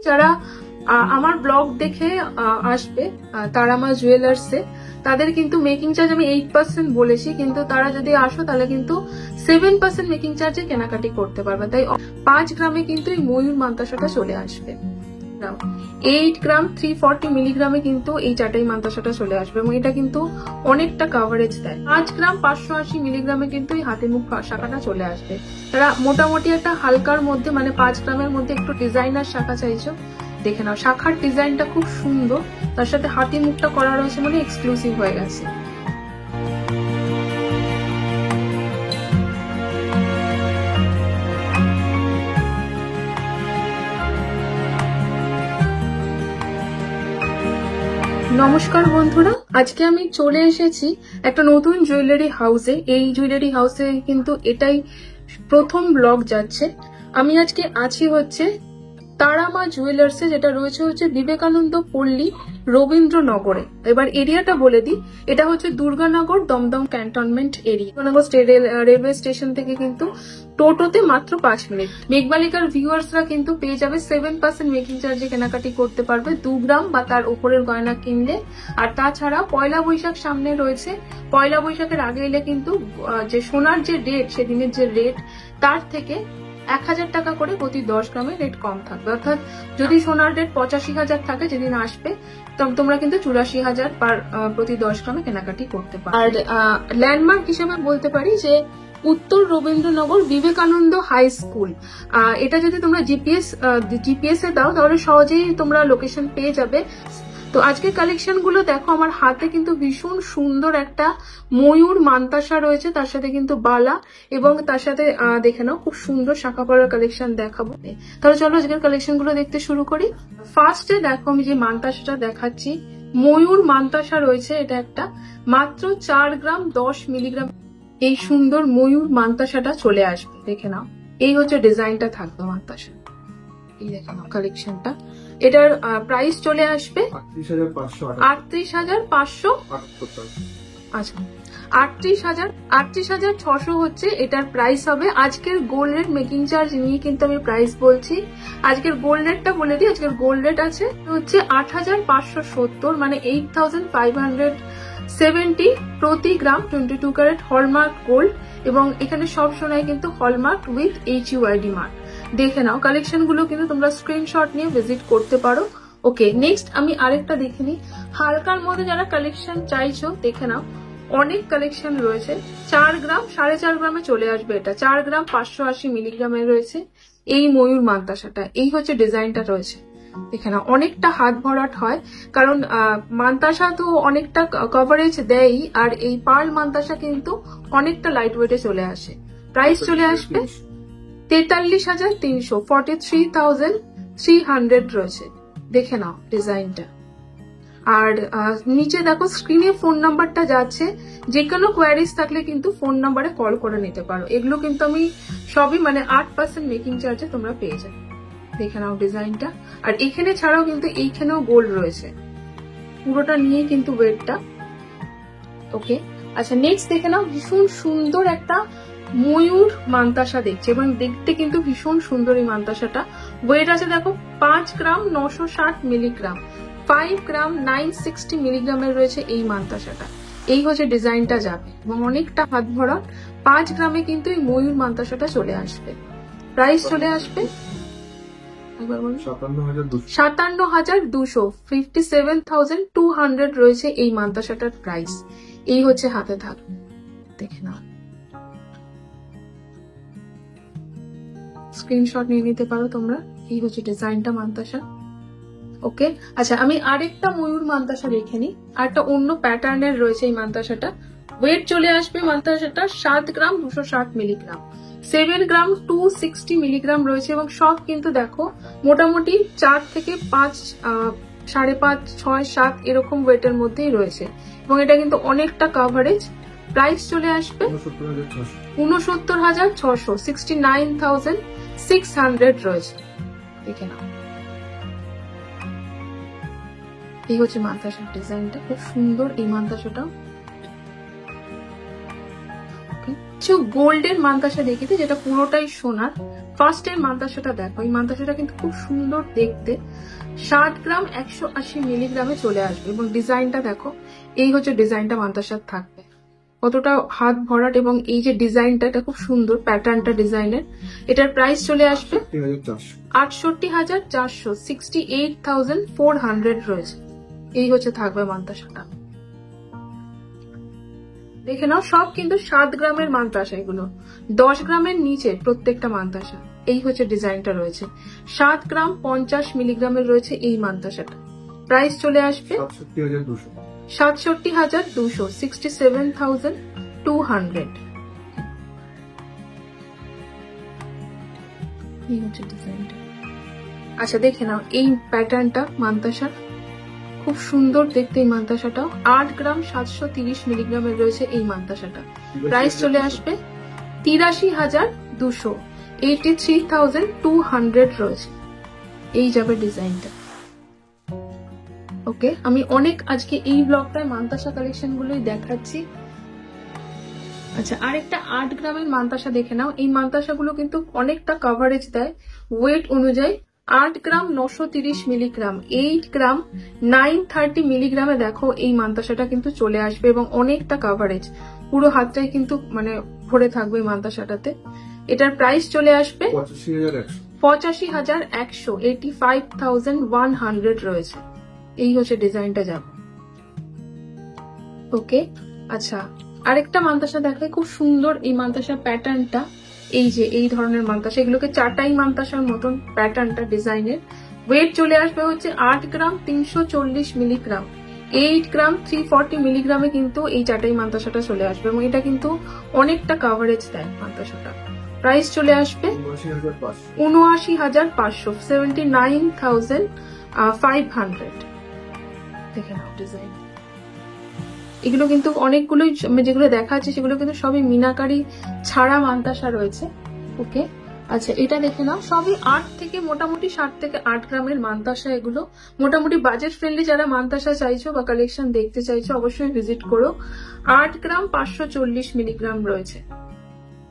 যারা আমার ব্লগ দেখে আসবে তারামা জুয়েলার্সে, তাদের কিন্তু মেকিং চার্জ আমি 8% বলেছি, কিন্তু তারা যদি আসো তাহলে কিন্তু 7% মেকিং চার্জে কেনাকাটি করতে পারবে। তাই 5 গ্রামে কিন্তু এই ময়ূর মান্তাসাটা চলে আসবে। 8 গ্রাম 340 মিলিগ্রামে কিন্তু এই চাটাই মান্তাসাটা চলে আসবে এবং এটা কিন্তু অনেকটা কাভারেজ দেয়। 5 গ্রাম 580 মিলিগ্রামে কিন্তু এই হাতে মুখ শাখাটা চলে আসবে। তারা মোটামুটি একটা হালকার মধ্যে মানে 5 গ্রামের মধ্যে একটু ডিজাইনার শাখা চাইছো, দেখে নাও। শাখার ডিজাইনটা খুব সুন্দর, তার সাথে হাতি মুখটা করা রয়েছে মানে এক্সক্লুসিভ হয়ে গেছে। নমস্কার বন্ধুরা, আজকে আমি চলে এসেছি একটা নতুন জুয়েলারি হাউসে। এই জুয়েলারি হাউসে কিন্তু এটাই প্রথম ব্লগ যাচ্ছে। আমি আজকে আছি হচ্ছে তারামা জুয়েলার্সে, যেটা রয়েছে হচ্ছে বিবেকানন্দ পল্লী রবীন্দ্রনগরে। এবার এরিয়াটা বলে দিই, এটা হচ্ছে Durganagar Dum Dum cantonment area. Durganagar railway station থেকে কিন্তু টোটোতে মাত্র 5 মিনিট। মেঘবালিকার ভিউয়ার্সরা কিন্তু পেয়ে যাবে 7% মেকিং চার্জে কেনাকাটি করতে পারবে 2 গ্রাম বা তার উপরের গয়না কিনলে। আর তাছাড়া পয়লা বৈশাখ সামনে রয়েছে, পয়লা বৈশাখের আগে এলে কিন্তু যে সোনার যে রেট, সেদিনের যে রেট তার থেকে 1000 টাকা করে প্রতি 10 গ্রামে রেট কম থাকবে। অর্থাৎ যদি সোনার রেট 85,000 থাকে, যেদিন আসবে তোমরা কিন্তু 84,000 প্রতি 10 গ্রামে কেনাকাটি করতে পারো। আর ল্যান্ডমার্ক হিসেবে বলতে পারি যে উত্তর রবীন্দ্রনগর বিবেকানন্দ হাই স্কুল, এটা যদি তোমরা জিপিএস এ দাও তাহলে সহজেই তোমরা লোকেশন পেয়ে যাবে। তো আজকের কালেকশন গুলো দেখো, আমার হাতে কিন্তু ভীষণ সুন্দর একটা ময়ূর মান্তাসা রয়েছে, তার সাথে কিন্তু বালা এবং তার সাথে দেখে নাও খুব সুন্দর শাখা পরার কালেকশন দেখাবো। তাহলে চলো আজকের কালেকশন গুলো দেখতে শুরু করি। ফার্স্টে দেখো আমি যে মান্তাসাটা দেখাচ্ছি, ময়ূর মান্তাসা রয়েছে, এটা একটা মাত্র 4 গ্রাম 10 মিলিগ্রাম এই সুন্দর ময়ূর মান্তাসাটা চলে আসবে। দেখে নাও, এই হচ্ছে ডিজাইনটা থাকবে মান্তাসা। এই দেখে নাও কালেকশনটা, এটার প্রাইস চলে আসবে 38,500। আচ্ছা, 38,600 হচ্ছে এটার প্রাইস হবে। আজকের গোল্ড রেট মেকিং চার্জ নিয়ে কিন্তু আমি প্রাইস বলছি। আজকের গোল্ড রেটটা বলে দিই, আজকের গোল্ড রেট আছে হচ্ছে 8,570 মানে 8,570 প্রতি গ্রাম 22 ক্যারেট হলমার্ক গোল্ড। এবং এখানে সব সোনাই কিন্তু হলমার্ক উইথ HUID মার্ক। দেখে নাও কালেকশন গুলো কিন্তু তোমরা স্ক্রিনশট নিয়ে ভিজিট করতে পারো। ওকে, নেক্সট আমি আরেকটা দেখে নিই। হালকার মধ্যে যারা কালেকশন চাইছো দেখে নাও, অনেক কালেকশন রয়েছে। 4 গ্রাম 4.5 গ্রামে চলে আসবে এটা। 4 গ্রাম 580 মিলিগ্রামে রয়েছে এই ময়ূর মান্তাসাটা। এই হচ্ছে ডিজাইনটা রয়েছে, দেখে নাও অনেকটা হাত ভরাট হয়, কারণ মান্তাসা তো অনেকটা কভারেজ দেয়ই, আর এই পার্ল মান্তাসা কিন্তু অনেকটা লাইট ওয়েটে চলে আসে। প্রাইস চলে আসবে 43,300 43,300 রয়েছে। দেখে নাও ডিজাইনটা। আর নিচে দেখো স্ক্রিনে ফোন নাম্বারটা যাচ্ছে, যে কোনো কোয়ারিজ থাকলে কিন্তু ফোন নাম্বারে কল করে নিতে পারো। এগুলো কিন্তু আমি সবই মানে 8% মেকিং চার্জে তোমরা পেয়ে যাবে। দেখে নাও ডিজাইনটা। আর এখানে ছাড়াও কিন্তু এইখানেও গোল্ড রয়েছে, পুরোটা নিয়ে কিন্তু ওয়েটটা। ওকে, আচ্ছা নেক্সট দেখে নাও, ভীষণ সুন্দর একটা ময়ূর মান্তাসা দেখছে এবং দেখতে কিন্তু ভীষণ সুন্দর এই মান্তাসাটা। ওয়েট আছে দেখো 5 গ্রাম 960 মিলিগ্রাম, 5 গ্রাম 960 মিলিগ্রামের রয়েছে এই মান্তাসাটা। এই হচ্ছে ডিজাইনটা যাবে এবং অনেকটা হাত ভরা। 5 গ্রামে কিন্তু এই ময়ূর মান্তাসাটা চলে আসবে। প্রাইস চলে আসবে 57,200 57,200 রয়েছে এই মান্তাসাটার প্রাইস। এই হচ্ছে হাতে থাকবে, দেখে নাও। স্ক্রিনশট নিয়ে নিতে পারো তোমরা। এই হচ্ছে ডিজাইনটা মান্তাসা। ওকে, আচ্ছা আমি আরেকটা ময়ূর মান্তাসা রেখে নিই। আরেকটা অন্য প্যাটার্নের রয়েছে এই মান্তাসাটা। ওয়েট চলে আসবে মান্তাসাটা 7 গ্রাম 260 মিলিগ্রাম, 7 গ্রাম 260 মিলিগ্রাম রয়েছে এবং সব কিন্তু দেখো মোটামুটি 4 থেকে 5 5.5 6 7 এরকম ওয়েটের মধ্যেই রয়েছে এবং এটা কিন্তু অনেকটা কাভারেজ। প্রাইস চলে আসবে 69,600 69,600 রয়েছে। দেখে নাও, এই হচ্ছে মান্তাসার ডিজাইনটা, খুব সুন্দর এই মান্তাসাটা। কিছু গোল্ডের মান্তাসা দেখিতে, যেটা পুরোটাই সোনার। ফার্স্ট এর মান্তাসাটা দেখো, এই মান্তাসাটা কিন্তু খুব সুন্দর দেখতে। 7 গ্রাম 180 মিলিগ্রামে চলে আসবে এবং ডিজাইনটা দেখো, এই হচ্ছে ডিজাইনটা মান্তাসার থাকবে। কতটা হাত ভরাট এবং এই যে ডিজাইনটা, এটা খুব সুন্দর প্যাটার্নটা ডিজাইনের। এটার প্রাইস চলে আসবে 68,400, 68,400 রয়েছে। এই হচ্ছে থাকবে মান্তাসাটা। দেখে নাও, সব কিন্তু 7 গ্রামের মান্তাসা, এগুলো 10 গ্রামের নিচে প্রত্যেকটা মান্তাসা। এই হচ্ছে ডিজাইনটা রয়েছে। 7 গ্রাম 50 মিলিগ্রামের রয়েছে এই মান্তাসাটা। প্রাইস চলে আসবে 67,200, 67,200। এই হচ্ছে ডিজাইনটা। আচ্ছা দেখে নাও, এই প্যাটার্নটা মান্তাসার খুব সুন্দর দেখতে। এই মান্তাসাটাও 8 গ্রাম 730 মিলিগ্রামের রয়েছে এই মান্তাসাটা। প্রাইস চলে আসবে 83,200, 83,200 রয়েছে। এই যাবে ডিজাইনটা। ওকে, আমি অনেক আজকে এই ব্লগটায় মান্তাসা কালেকশন গুলোই দেখাচ্ছি। আচ্ছা, আরেকটা 8 গ্রামের মান্তাসা দেখে নাও। এই মান্তাসা গুলো কিন্তু অনেকটা কভারেজ দেয় ওয়েট অনুযায়ী। 8 গ্রাম 930 মিলিগ্রাম, 8 গ্রাম 930 মিলিগ্রামে দেখো এই মান্তাসাটা কিন্তু চলে আসবে এবং অনেকটা কভারেজ, পুরো হাতটাই কিন্তু মানে ভরে থাকবে এই মান্তাসাটাতে। এটার প্রাইস চলে আসবে 85,100, 85,100 রয়েছে। এই হচ্ছে ডিজাইনটা যাবে। ওকে, আচ্ছা আরেকটা মান্তাসা দেখাই, খুব সুন্দর এই মান্তাসা প্যাটার্নটা। এই যে এই ধরনের মান্তাসা, এগুলোকে চাটাই মান্তাসার মতন প্যাটার্নটা ডিজাইনের। ওয়েট চলে আসবে হচ্ছে 8 গ্রাম 340 মিলিগ্রাম, 8 গ্রাম 340 মিলিগ্রামে কিন্তু এই চাটাই মান্তাসাটা চলে আসবে এবং এটা কিন্তু অনেকটা কভারেজ দেয় মান্তাসাটা। প্রাইস চলে আসবে 79,500, 79,500। দেখে নাও ডিজাইন। এগুলো কিন্তু অনেকগুলোই, যেগুলো দেখা যাচ্ছে সেগুলো কিন্তু সবই মিনাকারি ছাড়া মান্তাসা রয়েছে। ওকে, আচ্ছা এটা দেখে নাও, সবই 8 থেকে মোটামুটি 7 থেকে 8 গ্রামের মান্তাসা। এগুলো মোটামুটি বাজেট ফ্রেন্ডলি। যারা মান্তাসা চাইছো বা কালেকশন দেখতে চাইছো অবশ্যই ভিজিট করো। 8 গ্রাম 540 মিলিগ্রাম রয়েছে।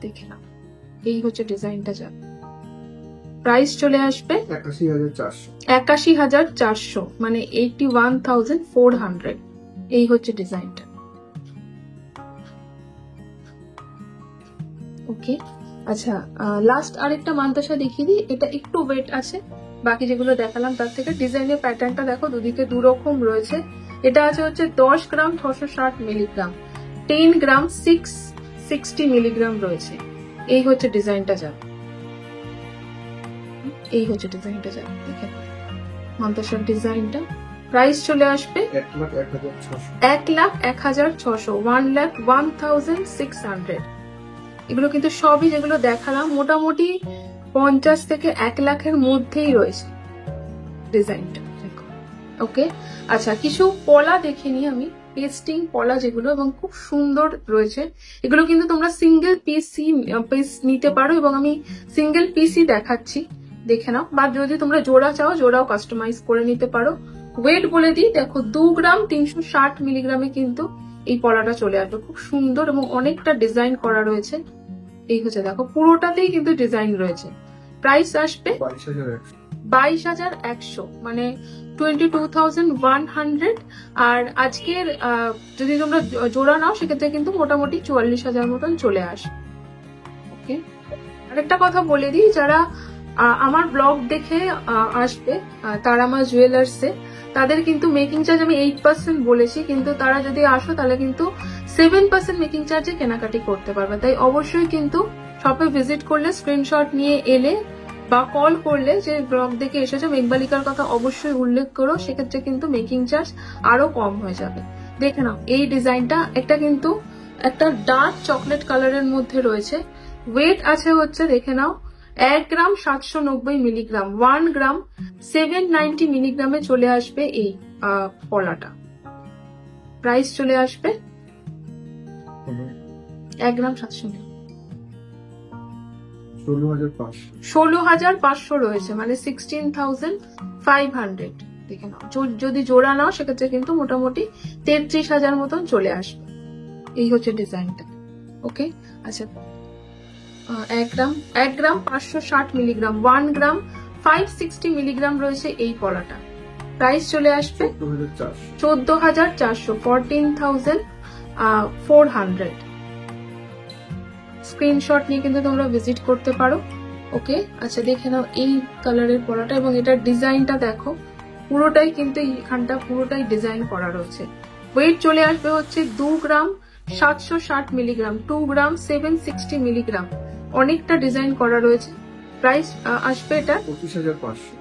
দেখে নাও, এই হচ্ছে ডিজাইনটা যা। প্রাইস চলে আসবে 81,400, মানে 81,400। এই হচ্ছে ডিজাইনটা। ওকে, আচ্ছা লাস্ট আরেকটা মান্তাসা দেখিয়ে দিই। এটা একটু ওয়েট আছে বাকি যেগুলো দেখালাম তার থেকে। ডিজাইনের প্যাটার্নটা দেখো, দুদিকে দুরকম রয়েছে। এটা আছে হচ্ছে 10 গ্রাম 660 মিলিগ্রাম, 10 গ্রাম 660 মিলিগ্রাম রয়েছে। এই হচ্ছে ডিজাইনটা যা, এই হচ্ছে ডিজাইনটা যা। দেখেন মান্তাসার ডিজাইনটা। প্রাইস চলে আসবে 1,01,600, 1,01,600। এগুলো কিন্তু সবই যেগুলো দেখালাম মোটামুটি 50 থেকে 1 লাখের মধ্যেই রয়েছে ডিজাইনটা। ওকে, আচ্ছা কিছু পলা দেখে নিই আমি, পেস্টিং পলা যেগুলো, এবং খুব সুন্দর রয়েছে। এগুলো কিন্তু তোমরা সিঙ্গেল পিস নিতে পারো এবং আমি সিঙ্গেল পিসই দেখাচ্ছি, দেখে নাও। বা যদি তোমরা জোড়া চাও জোড়াও কাস্টমাইজ করে নিতে পারো। ওয়েট বলে দিই, দেখো 2 গ্রাম 360 মিলিগ্রামে কিন্তু এই পলাটা চলে আসবে। খুব সুন্দর এবং অনেকটা ডিজাইন করা রয়েছে। এই হচ্ছে দেখো, পুরোটাতেই কিন্তু ডিজাইন রয়েছে। প্রাইস আসবে 22,100, মানে 22,100। আর আজকের যদি তোমরা জোড়া নাও সেক্ষেত্রে কিন্তু মোটামুটি 44,000 মতন চলে আসে। ওকে, আরেকটা কথা বলে দিই, যারা আমার ব্লগ দেখে আসবে তারামা জুয়েলার্সে, তাদের কিন্তু মেকিং চার্জ আমি 8% বলেছি, কিন্তু তারা যদি আসো তাহলে কিন্তু 7% মেকিং চার্জে কেনাকাটি করতে পারবে। তাই অবশ্যই কিন্তু শপে ভিজিট করলে, স্ক্রিনশট নিয়ে এলে বা কল করলে যে ব্লগ দেখে এসেছো মেঘবালিকার কথা অবশ্যই উল্লেখ করো, সেক্ষেত্রে কিন্তু মেকিং চার্জ আরো কম হয়ে যাবে। দেখে নাও এই ডিজাইনটা, একটা কিন্তু একটা ডার্ক চকলেট কালারের মধ্যে রয়েছে। ওয়েট আছে হচ্ছে দেখে নাও 1 গ্রাম 790 মিলিগ্রাম, 1 গ্রাম 790 মিলিগ্রামে চলে আসবে এই পলাটা। প্রাইস চলে আসবে 1 গ্রাম 700, 16,500 রয়েছে, মানে 16,500। দেখে নাও, যদি জোড়া নাও সেক্ষেত্রে কিন্তু মোটামুটি 33,000 মতন চলে আসবে। এই হচ্ছে ডিজাইনটা। ওকে। আচ্ছা 1 গ্রাম 560 মিলিগ্রাম, 1 গ্রাম 560 মিলিগ্রাম রয়েছে এই পলাটা। প্রাইস চলে আসবে 14,400, 14,400। স্ক্রিনশট নিয়ে কিন্তু তোমরা ভিজিট করতে পারো। ওকে। আচ্ছা দেখে নাও এই কালারের পলাটা, এবং এটার ডিজাইনটা দেখো, পুরোটাই কিন্তু এইখানটা পুরোটাই ডিজাইন করা রয়েছে। ওয়েট চলে আসবে হচ্ছে 2 গ্রাম 760 মিলিগ্রাম, 2 গ্রাম 760 মিলিগ্রাম, অনেকটা ডিজাইন করা রয়েছে। প্রাইস আসবে এটা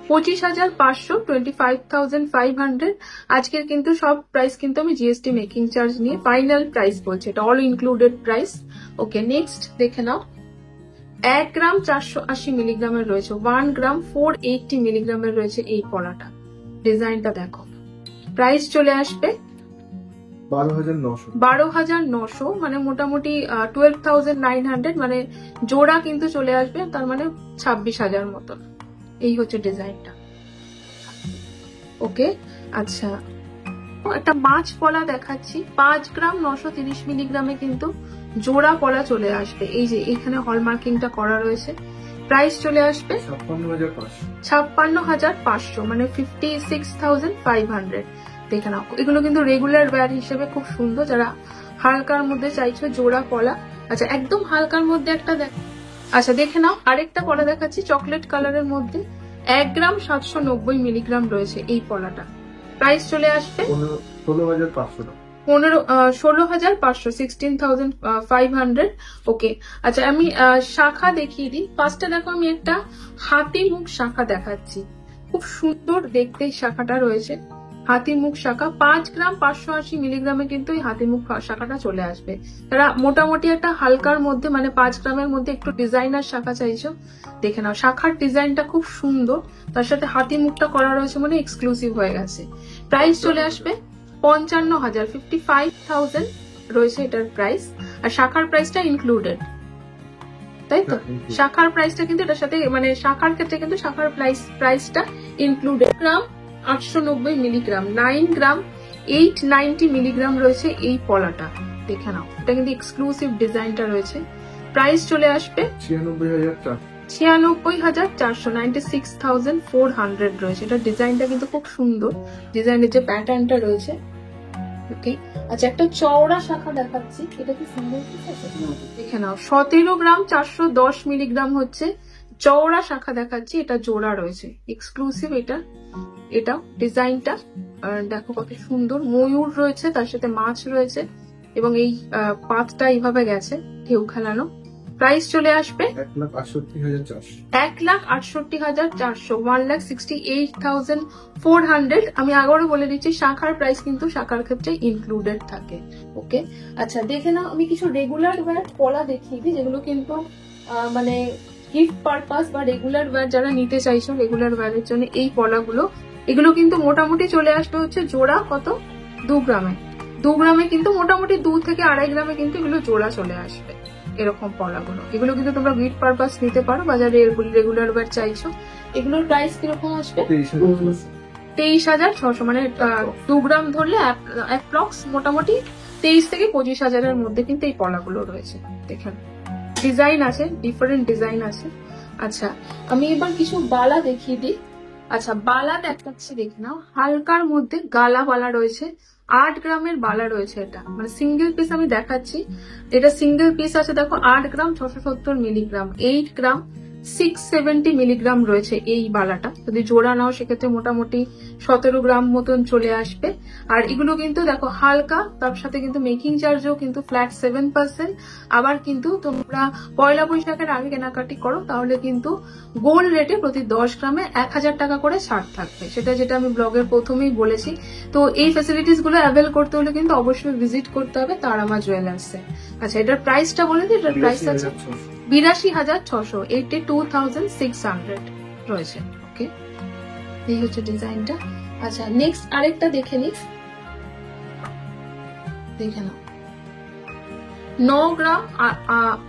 25,500, 25,500। আজকের কিন্তু সব প্রাইস কিন্তু আমি জিএসটি মেকিং চার্জ নিয়ে ফাইনাল প্রাইস বলছি, এটা all included price. Okay next দেখে নাও, 1 গ্রাম 480 মিলিগ্রামের রয়েছে, 1 গ্রাম 480 মিলিগ্রামের রয়েছে এই পলাটা। ডিজাইনটা দেখো। প্রাইস চলে আসবে 12,900, মানে মোটামুটি 12,900, মানে জোড়া কিন্তু চলে আসবে, তার মানে 26,000 মতন। এই হচ্ছে ডিজাইনটা। ওকে। আচ্ছা একটা মাছ পলা দেখাচ্ছি, 5 গ্রাম 930 মিলিগ্রামে কিন্তু জোড়া পলা চলে আসবে। এই যে এখানে হলমার্কিংটা করা রয়েছে। প্রাইস চলে আসবে 56,500, মানে 56,500। দেখে নাও, এগুলো কিন্তু রেগুলার ওয়্যার হিসেবে খুব সুন্দর, যারা হালকার মধ্যে চাইছো জোড়া পলা। আচ্ছা একদম হালকার মধ্যে একটা আচ্ছা দেখে নাও, আরেকটা পলা দেখাচ্ছি চকলেট কালারের মধ্যে, 1 গ্রাম 790 মিলিগ্রাম রয়েছে এই পলাটা। প্রাইস চলে আসবে 16,500, 16,500। ওকে। আচ্ছা আমি শাখা দেখিয়ে দিই। ফার্স্টে দেখো আমি একটা হাতি মুখ শাখা দেখাচ্ছি, খুব সুন্দর দেখতে শাখাটা রয়েছে, হাতি মুখ শাখা। 5 গ্রাম 580 মিলিগ্রামে কিন্তু এই হাতি মুখ শাখাটা চলে আসবে। তারা মোটামুটি একটা হালকার মধ্যে, মানে 5 গ্রামের মধ্যে একটু ডিজাইনার শাখা চাইছো, দেখে নাও। শাখার ডিজাইনটা খুব সুন্দর, তার সাথে হাতি মুখটা করা রয়েছে, মানে এক্সক্লুসিভ হয়ে গেছে। প্রাইস চলে আসবে 55,000, 55,000 রয়েছে এটার প্রাইস। আর শাখার প্রাইসটা ইনক্লুডেড, তাই তো? শাখার প্রাইসটা কিন্তু এটার সাথে, মানে শাখার ক্ষেত্রে কিন্তু শাখার প্রাইসটা ইনক্লুডেড। গ্রাম 890 মিলিগ্রাম, 9 গ্রাম 890 মিলিগ্রাম রয়েছে এই পলাটা। দেখে নাও, এটা কিন্তু এক্সক্লুসিভ ডিজাইনটা রয়েছে। প্রাইস চলে আসবে 96,400, 96,400 রয়েছে। এটা ডিজাইনটা কিন্তু খুব সুন্দর, ডিজাইনের যে প্যাটার্নটা রয়েছে। ওকে। আচ্ছা একটা চওড়া শাখা দেখাচ্ছি, এটা কি সিঙ্গেল পিস আছে? দেখে নাও, 17 গ্রাম 410 মিলিগ্রাম হচ্ছে চওড়া শাখা দেখাচ্ছি, এটা জোড়া রয়েছে, এক্সক্লুসিভ। এটা ডিজাইনটা দেখো কত সুন্দর, ময়ূর রয়েছে, তার সাথে মাছ রয়েছে, এবং এই পাতটা এইভাবে গেছে ঢেউ খেলানো। প্রাইস চলে আসবে 1,68,400, 1,68,400। আমি আবারও বলে দিচ্ছি, শাখার প্রাইস কিন্তু শাখার ক্ষেত্রে ইনক্লুডেড থাকে। ওকে। আচ্ছা দেখে নাও, আমি কিছু রেগুলার ওয়্যার পলা দেখিয়ে দিই, যেগুলো কিন্তু মানে গিফট পারপাস বা রেগুলার ওয়্যার যারা নিতে চাইছো, রেগুলার ওয়্যারের জন্য এই পলাগুলো, এগুলো কিন্তু মোটামুটি চলে আসবে হচ্ছে জোড়া কত 2 গ্রামে। 2 গ্রামে কিন্তু মোটামুটি 2 থেকে 2.5 গ্রামে কিন্তু এগুলো জোড়া চলে আসবে, এরকম পলাগুলো। এগুলো কিন্তু তোমরা গিফট পারপাস নিতে পারো, বাজারে রেগুলার ওয়্যার চাইছো। এগুলোর প্রাইস কিরকম আসবে? 23,600, মানে 2 গ্রাম ধরলে অ্যাপ্রক্স মোটামুটি 23 থেকে 25,000-এর মধ্যে কিন্তু এই পলাগুলো রয়েছে। দেখেন ডিজাইন আছে, ডিফারেন্ট ডিজাইন আছে। আচ্ছা আমি এবার কিছু বালা দেখিয়ে দিই। আচ্ছা বালা দেখাচ্ছি, দেখে নাও, হালকার মধ্যে গালা বালা রয়েছে, 8 গ্রামের বালা রয়েছে। এটা মানে সিঙ্গেল পিস আমি দেখাচ্ছি, এটা সিঙ্গেল পিস আছে। দেখো 8 গ্রাম 670 মিলিগ্রাম, 8 গ্রাম 670 মিলিগ্রাম রয়েছে এই বালাটা। যদি জোড়া নাও সেক্ষেত্রে মোটামুটি 17 গ্রাম মতন চলে আসবে। আর এগুলো কিন্তু দেখো হালকা, তার সাথে কিন্তু মেকিং চার্জও কিন্তু ফ্ল্যাট 7%। আবার কিন্তু তোমরা পয়লা বৈশাখের আগে কেনাকাটি করো, তাহলে কিন্তু গোল্ড রেটে প্রতি 10 গ্রামে 1,000 টাকা করে ছাড় থাকবে, সেটা যেটা আমি ব্লগের প্রথমেই বলেছি। তো এই ফ্যাসিলিটিস গুলো অ্যাভেল করতে হলে কিন্তু অবশ্যই ভিজিট করতে হবে তারামা জুয়েলার্সে। আচ্ছা এটার প্রাইসটা বলে দিই, এটার প্রাইস আছে 82,600, 82,600 রয়েছে। ওকে, এই হচ্ছে ডিজাইনটা। আচ্ছা নেক্সট আরেকটা দেখে নিই, দেখে নাও, 9 গ্রাম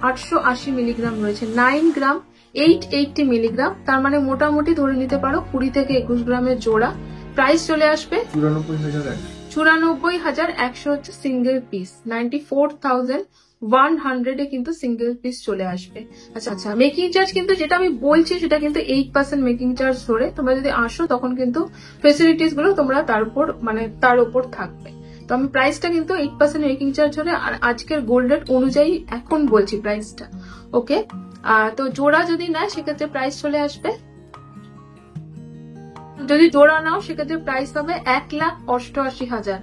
880 মিলিগ্রাম রয়েছে, 9 গ্রাম 880 মিলিগ্রাম, তার মানে মোটামুটি ধরে নিতে পারো 20 থেকে 21 গ্রামের জোড়া। প্রাইস চলে আসবে 94,100 হচ্ছে সিঙ্গেল পিস, 94,100 কিন্তু সিঙ্গেল পিস চলে আসবে। আচ্ছা আচ্ছা, মেকিং চার্জ কিন্তু যেটা আমি বলছি সেটা কিন্তু 8% মেকিং চার্জ ধরে তোমরা যদি আসো তখন কিন্তু ফেসিলিটিস গুলো তোমরা তার উপর থাকবে। তো আমি প্রাইসটা কিন্তু 8% মেকিং চার্জ ধরে আর আজকের গোল্ড রেট অনুযায়ী এখন বলছি প্রাইসটা। ওকে, তো জোড়া যদি নেয় সেক্ষেত্রে প্রাইস চলে আসবে, যদি জোড়া নাও সেক্ষেত্রে প্রাইস হবে 1,88,000,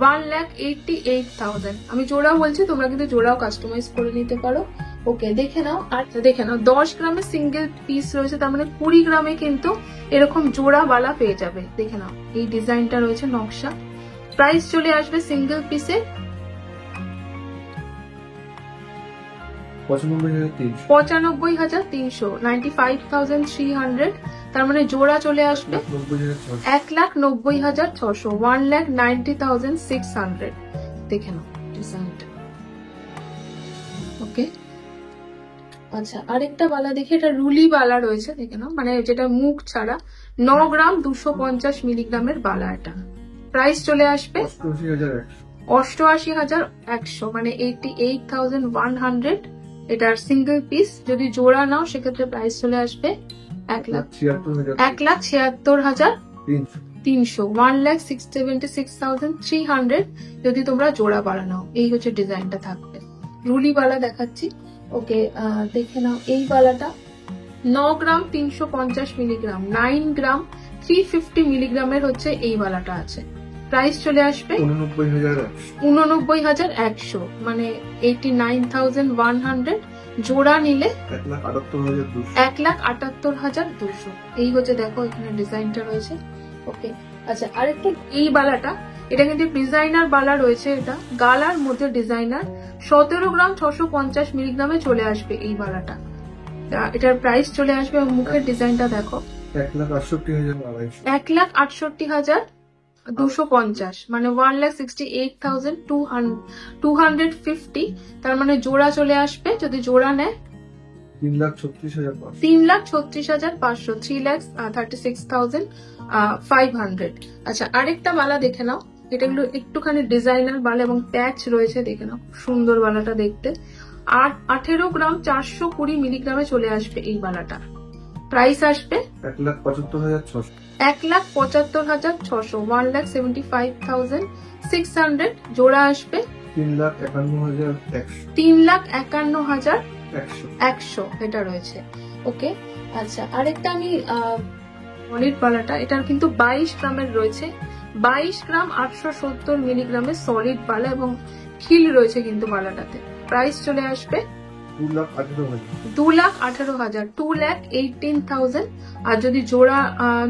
1,88,000। আমি জোড়া বলছি, তোমরা কিন্তু জোড়াও কাস্টমাইজ করে নিতে পারো। ওকে, দেখে নাও। আর দেখে নাও 10 গ্রামের সিঙ্গেল পিস রয়েছে, তার মানে 20 গ্রামে কিন্তু এরকম জোড়া বালা পেয়ে যাবে। দেখে নাও এই ডিজাইনটা রয়েছে নকশা। প্রাইস চলে আসবে সিঙ্গেল পিসে 95,300, 95,300। তার মানে জোড়া চলে আসবে 1,90,600, 1,90,600। দেখে নাও ডিজাইনটা। ওকে, আচ্ছা আরেকটা বালা দেখি, এটা রুলি বালা রয়েছে, দেখে নাও, মানে যেটা মুখ ছাড়া, 9 গ্রাম 250 মিলিগ্রামের বালা। এটা প্রাইস চলে আসবে 88,100, মানে 88,100। এটার সিঙ্গেল পিস যদি জোড়া নাও সেক্ষেত্রে প্রাইস চলে আসবে 1,76,300, 1,76,300 যদি তোমরা জোড়া বালা নাও। এই হচ্ছে ডিজাইনটা থাকবে। রুলি বালা দেখাচ্ছি। ওকে, দেখে নাও এই বালাটা 9 গ্রাম 350 মিলিগ্রাম, 9 গ্রাম 350 মিলিগ্রামের হচ্ছে এই বালাটা আছে। প্রাইস চলে আসবে 89,100, মানে 89,100। জোড়া নিলে 1,78,200। এই হচ্ছে, দেখো এখানে ডিজাইনটা রয়েছে। ওকে, আচ্ছা আরেকটা এই বালাটা, এটা কিন্তু ডিজাইনার বালা রয়েছে, এটা গালার মধ্যে ডিজাইনার, 17 গ্রাম 650 মিলিগ্রামে চলে আসবে এই বালাটা। এটার প্রাইস চলে আসবে, মুখের ডিজাইনটা দেখো, 1,68,250, মানে 1,68,250। তার মানে জোড়া চলে আসবে, যদি জোড়া নেয় 3,36,500, 3,36,500। আচ্ছা আরেকটা বালা দেখে নাও, এটা গুলো একটুখানি ডিজাইনার বালা এবং প্যাচ রয়েছে, দেখে নাও সুন্দর বালাটা দেখতে। আর 18 গ্রাম 420 মিলিগ্রামে চলে আসবে এই বালাটা। প্রাইস আসবে 1,75,600, 1,75,600, 1,75,600। জোড়া আসবে 3,51,100 এটা রয়েছে। ওকে, আচ্ছা আরেকটা আমি সলিড বালাটা, এটার কিন্তু 22 গ্রামের রয়েছে, 22 গ্রাম 870 মিলিগ্রামের সলিড বালা এবং খিল রয়েছে কিন্তু বালাটাতে। প্রাইস চলে আসবে 2,18,000, 2,18,000। আর যদি জোড়া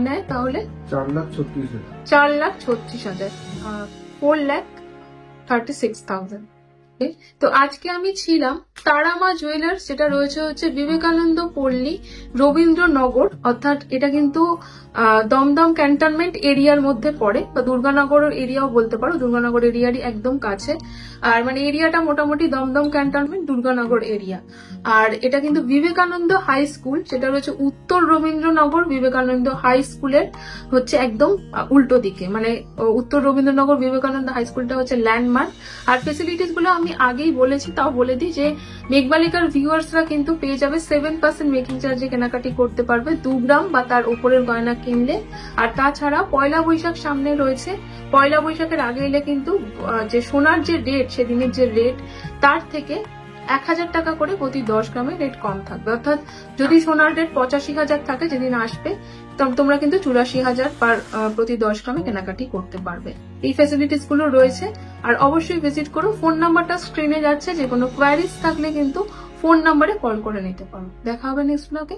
নেয় তাহলে 4,36,000, 4,36,000। তো আজকে আমি ছিলাম তারামা জুয়েলার্স, যেটা রয়েছে হচ্ছে বিবেকানন্দ পল্লী, রবীন্দ্রনগর, অর্থাৎ এটা কিন্তু দমদম ক্যান্টনমেন্ট এরিয়ার মধ্যে পড়ে, বা দুর্গানগর এরিয়াও বলতে পারো, দুর্গানগর এরিয়ারই একদম কাছে। আর মানে এরিয়াটা মোটামুটি দমদম ক্যান্টনমেন্ট দুর্গানগর এরিয়া। আর এটা কিন্তু বিবেকানন্দ হাই স্কুল, যেটা রয়েছে উত্তর রবীন্দ্রনগর বিবেকানন্দ হাই স্কুলের হচ্ছে একদম উল্টো দিকে, মানে উত্তর রবীন্দ্রনগর বিবেকানন্দ হাই স্কুলটা হচ্ছে ল্যান্ডমার্ক। আর ফেসিলিটিস গুলো আমি আগেই বলেছি, তাও বলে দিই যে মেঘবালিকার ভিউয়ার্সরা কিন্তু পেয়ে যাবে 7% মেকিং চার্জে কেনাকাটি করতে পারবে 2 গ্রাম বা তার উপরের গয়না কিনলে। আর তাছাড়া পয়লা বৈশাখ সামনে রয়েছে, পয়লা বৈশাখের আগে এলে কিন্তু যে সোনার যে রেট, সেদিনের যে রেট, তার থেকে 1,000 টাকা করে প্রতি 10 গ্রামে রেট কম থাকবে। অর্থাৎ যদি সোনার রেট 85,000 থাকে যেদিন আসবে, তোমরা কিন্তু 84,000 প্রতি 10 গ্রামে কেনাকাটি করতে পারবে। এই ফ্যাসিলিটিস গুলো রয়েছে। আর অবশ্যই ভিজিট করো। ফোন নাম্বারটা স্ক্রিনে যাচ্ছে, যে কোনো কোয়ারিজ থাকলে কিন্তু ফোন নাম্বারে কল করে নিতে পারো। দেখা হবে নেক্সট ব্লগে।